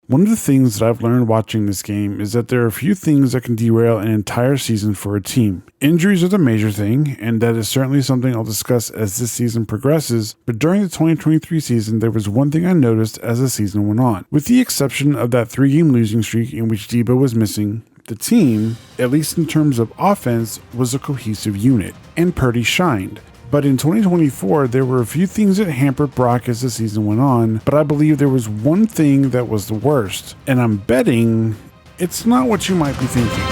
One of the things that I've learned watching this game is that there are a few things that can derail an entire season for a team. Injuries are the major thing, and that is certainly something I'll discuss as this season progresses, but during the 2023 season, there was one thing I noticed as the season went on. With the exception of that 3-game losing streak in which Debo was missing, the team, at least in terms of offense, was a cohesive unit, and Purdy shined. But in 2024, there were a few things that hampered Brock as the season went on, but I believe there was one thing that was the worst, and I'm betting it's not what you might be thinking.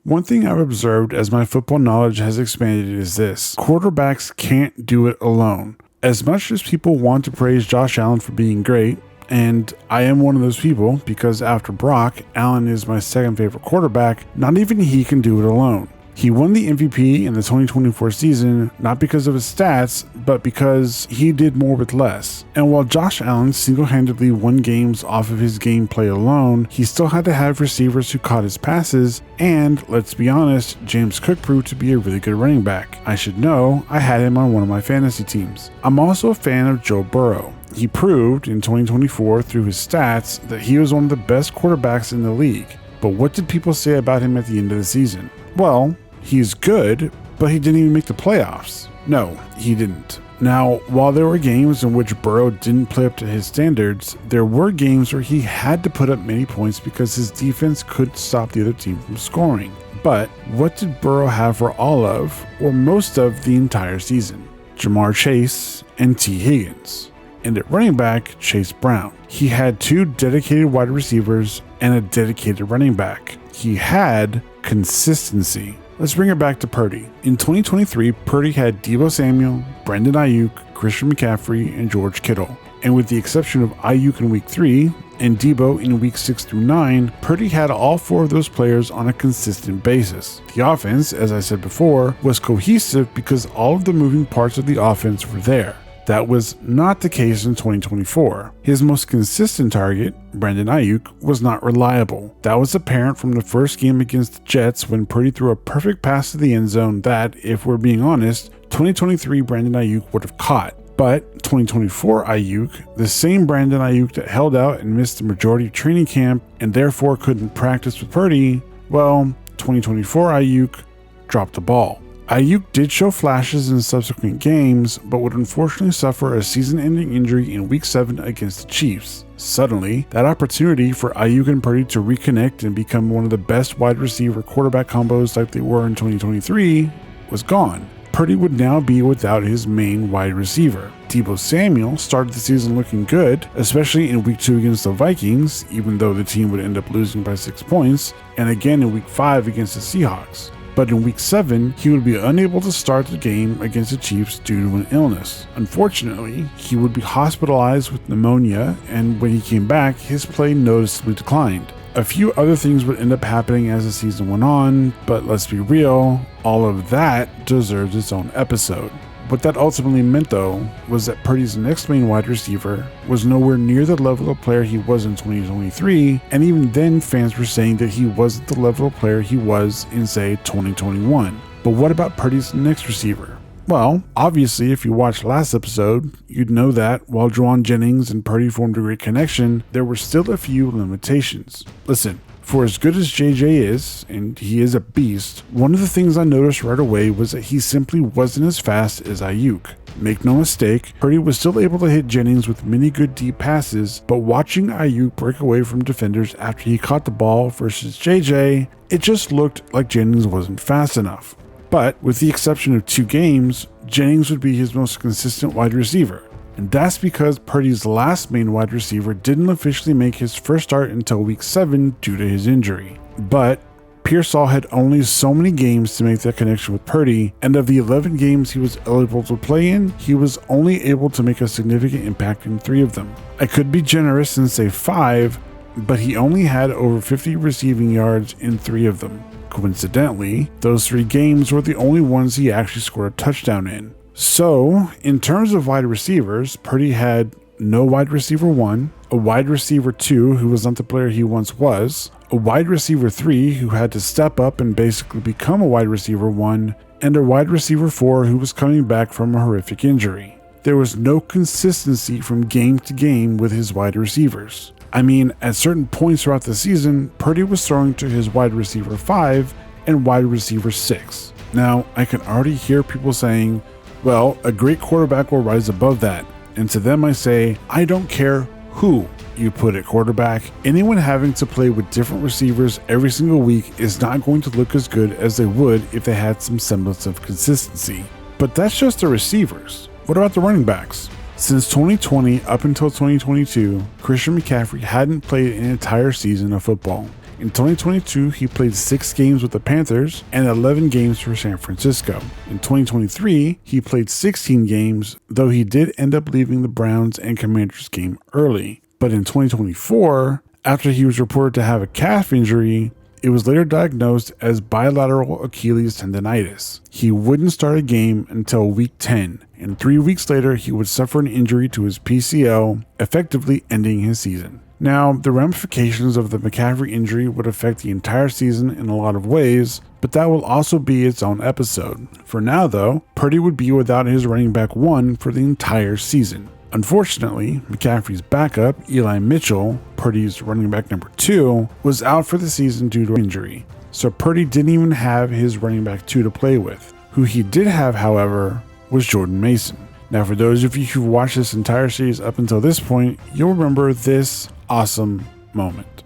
One thing I've observed as my football knowledge has expanded is this: quarterbacks can't do it alone. As much as people want to praise Josh Allen for being great, and I am one of those people because after Brock, Allen is my second favorite quarterback, not even he can do it alone. He won the MVP in the 2024 season, not because of his stats, but because he did more with less. And while Josh Allen single-handedly won games off of his gameplay alone, he still had to have receivers who caught his passes, and, let's be honest, James Cook proved to be a really good running back. I should know, I had him on one of my fantasy teams. I'm also a fan of Joe Burrow. He proved in 2024 through his stats that he was one of the best quarterbacks in the league. But what did people say about him at the end of the season? Well, he's good, but he didn't even make the playoffs. No, he didn't. Now, while there were games in which Burrow didn't play up to his standards, there were games where he had to put up many points because his defense couldn't stop the other team from scoring. But what did Burrow have for all of, or most of, the entire season? Jamar Chase and T. Higgins. And at running back, Chase Brown. He had 2 dedicated wide receivers and a dedicated running back. He had consistency. Let's bring it back to Purdy. In 2023, Purdy had Deebo Samuel, Brandon Ayuk, Christian McCaffrey, and George Kittle. And with the exception of Ayuk in week 3 and Deebo in week 6 through 9, Purdy had all 4 of those players on a consistent basis. The offense, as I said before, was cohesive because all of the moving parts of the offense were there. That was not the case in 2024. His most consistent target, Brandon Ayuk, was not reliable. That was apparent from the first game against the Jets when Purdy threw a perfect pass to the end zone that, if we're being honest, 2023 Brandon Ayuk would have caught. But 2024 Ayuk, the same Brandon Ayuk that held out and missed the majority of training camp and therefore couldn't practice with Purdy, well, 2024 Ayuk dropped the ball. Ayuk did show flashes in subsequent games, but would unfortunately suffer a season-ending injury in Week 7 against the Chiefs. Suddenly, that opportunity for Ayuk and Purdy to reconnect and become one of the best wide receiver quarterback combos like they were in 2023 was gone. Purdy would now be without his main wide receiver. Deebo Samuel started the season looking good, especially in Week 2 against the Vikings, even though the team would end up losing by 6 points, and again in Week 5 against the Seahawks. But in Week 7, he would be unable to start the game against the Chiefs due to an illness. Unfortunately, he would be hospitalized with pneumonia, and when he came back, his play noticeably declined. A few other things would end up happening as the season went on, but let's be real, all of that deserves its own episode. What that ultimately meant, though, was that Purdy's next main wide receiver was nowhere near the level of player he was in 2023, and even then fans were saying that he wasn't the level of player he was in, say, 2021. But what about Purdy's next receiver? Well, obviously, if you watched last episode, you'd know that while Juwan Jennings and Purdy formed a great connection, there were still a few limitations. Listen, for as good as JJ is, and he is a beast, one of the things I noticed right away was that he simply wasn't as fast as Ayuk. Make no mistake, Purdy was still able to hit Jennings with many good deep passes, but watching Ayuk break away from defenders after he caught the ball versus JJ, it just looked like Jennings wasn't fast enough. But with the exception of 2 games, Jennings would be his most consistent wide receiver. And that's because Purdy's last main wide receiver didn't officially make his first start until Week 7 due to his injury. But Pearsall had only so many games to make that connection with Purdy, and of the 11 games he was eligible to play in, he was only able to make a significant impact in 3 of them. I could be generous and say 5, but he only had over 50 receiving yards in 3 of them. Coincidentally, those 3 games were the only ones he actually scored a touchdown in. So, in terms of wide receivers, Purdy had no wide receiver 1, a wide receiver 2 who was not the player he once was, a wide receiver 3 who had to step up and basically become a wide receiver 1, and a wide receiver 4 who was coming back from a horrific injury. There was no consistency from game to game with his wide receivers. I mean, at certain points throughout the season, Purdy was throwing to his wide receiver 5 and wide receiver 6. Now, I can already hear people saying, well, a great quarterback will rise above that. And to them I say, I don't care who you put at quarterback. Anyone having to play with different receivers every single week is not going to look as good as they would if they had some semblance of consistency. But that's just the receivers. What about the running backs? Since 2020 up until 2022, Christian McCaffrey hadn't played an entire season of football. In 2022, he played 6 games with the Panthers and 11 games for San Francisco. In 2023, he played 16 games, though he did end up leaving the Browns and Commanders game early. But in 2024, after he was reported to have a calf injury, it was later diagnosed as bilateral Achilles tendonitis. He wouldn't start a game until week 10, and 3 weeks later he would suffer an injury to his PCL, effectively ending his season. Now, the ramifications of the McCaffrey injury would affect the entire season in a lot of ways, but that will also be its own episode. For now though, Purdy would be without his running back 1 for the entire season. Unfortunately, McCaffrey's backup, Eli Mitchell, Purdy's running back number 2, was out for the season due to injury. So Purdy didn't even have his running back 2 to play with. Who he did have, however, was Jordan Mason. Now, for those of you who've watched this entire series up until this point, you'll remember this awesome moment.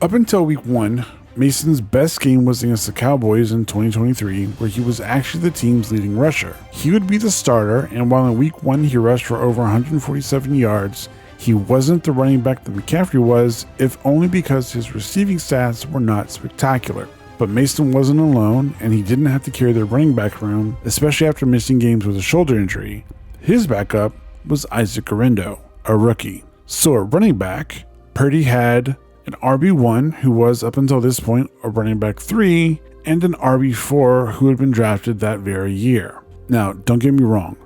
Up until week 1, Mason's best game was against the Cowboys in 2023, where he was actually the team's leading rusher. He would be the starter, and while in week 1 he rushed for over 147 yards, he wasn't the running back that McCaffrey was, if only because his receiving stats were not spectacular. But Mason wasn't alone, and he didn't have to carry the running back room, especially after missing games with a shoulder injury. His backup was Isaac Guerendo, a rookie. So at running back, Purdy had an RB1 who was up until this point a running back 3, and an RB4 who had been drafted that very year. Now, don't get me wrong,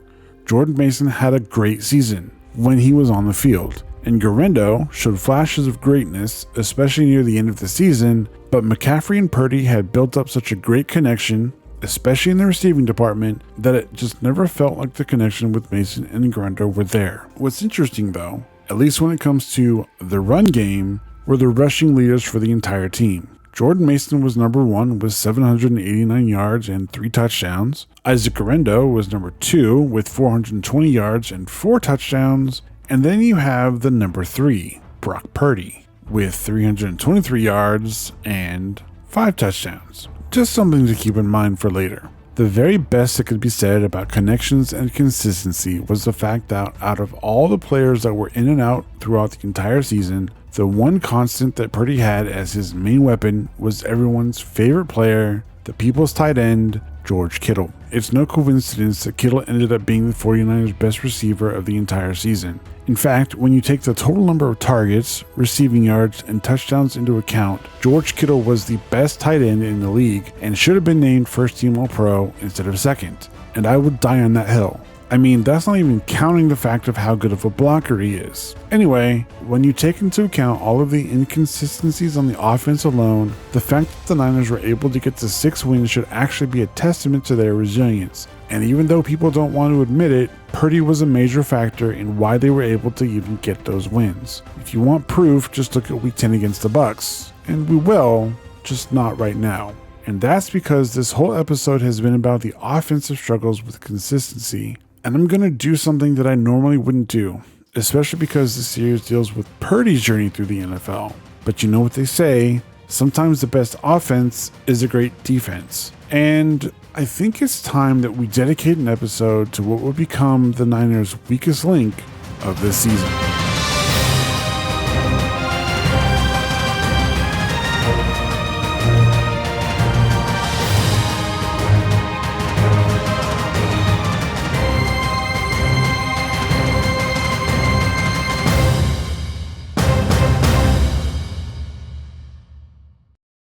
Jordan Mason had a great season when he was on the field, and Guerendo showed flashes of greatness, especially near the end of the season, but McCaffrey and Purdy had built up such a great connection, especially in the receiving department, that it just never felt like the connection with Mason and Guerendo were there. What's interesting though, at least when it comes to the run game, were the rushing leaders for the entire team. Jordan Mason was number 1 with 789 yards and 3 touchdowns. Isaac Guerendo was number 2 with 420 yards and 4 touchdowns. And then you have the number 3, Brock Purdy, with 323 yards and 5 touchdowns. Just something to keep in mind for later. The very best that could be said about connections and consistency was the fact that out of all the players that were in and out throughout the entire season, the one constant that Purdy had as his main weapon was everyone's favorite player, the people's tight end, George Kittle. It's no coincidence that Kittle ended up being the 49ers' best receiver of the entire season. In fact, when you take the total number of targets, receiving yards, and touchdowns into account, George Kittle was the best tight end in the league and should have been named first team All-Pro instead of second. And I would die on that hill. I mean, that's not even counting the fact of how good of a blocker he is. Anyway, when you take into account all of the inconsistencies on the offense alone, the fact that the Niners were able to get to 6 wins should actually be a testament to their resilience. And even though people don't want to admit it, Purdy was a major factor in why they were able to even get those wins. If you want proof, just look at week 10 against the Bucks. And we will, just not right now. And that's because this whole episode has been about the offensive struggles with consistency. And I'm going to do something that I normally wouldn't do, especially because the series deals with Purdy's journey through the NFL. But you know what they say, sometimes the best offense is a great defense. And I think it's time that we dedicate an episode to what will become the Niners' weakest link of this season.